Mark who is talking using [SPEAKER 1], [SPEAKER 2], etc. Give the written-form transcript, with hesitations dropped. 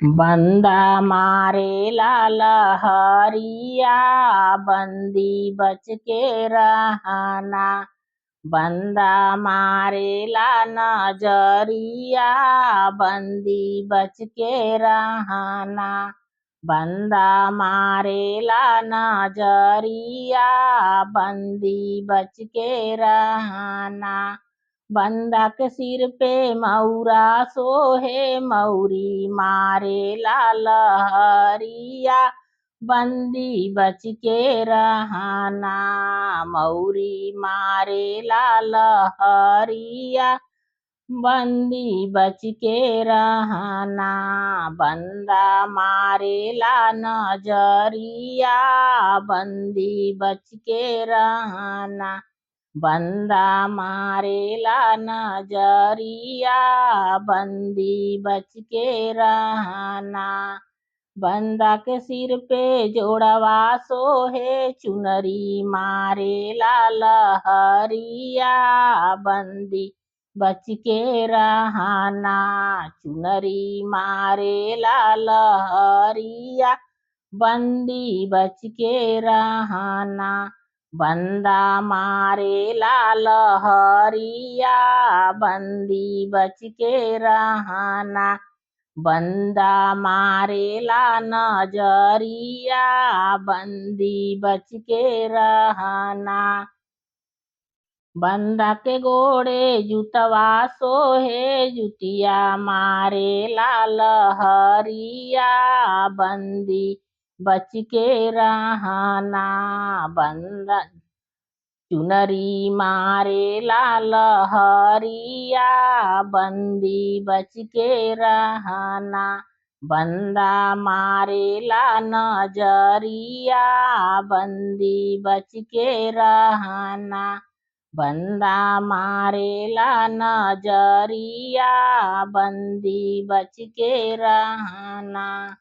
[SPEAKER 1] बंदा मारेला लहरिया, बंदी बच के रहना। बंदा मारेला नजरिया, बंदी बच के रहना। बंदा मारेला नजरिया, बंदी बच के रहना। बंदा के सिर पे मऊरा सोहे, मऊरी मारेला लहरिया, बंदी बच के रहना। मऊरी मारेला लहरिया, बंदी बच के रहना। बंदा मारेला नजरिया, बंदी बच के रहना। बंदा मारेला नजरिया, बंदी बच के रहना। बंदा के सिर पे जोड़वा सोहे, चुनरी मारेला लहरिया, बंदी बच के रहना। चुनरी मारेला लहरिया, बंदी बच के रहना। बंदा मारेला लहरिया, बंदी बच के रहना। बंदा मारेला नजरिया, बंदी बच के रहना। बंदा के गोड़े जुतवा सोहे, जुतिया मारेला लहरिया, बंदी बच के रहना। बंदा चुनरी मारेला लहरिया, बंदी बच के रहना। बंदा मारेला नजरिया, बंदी बच के रहना। बंदा मारेला नजरिया, बंदी बच के रहना।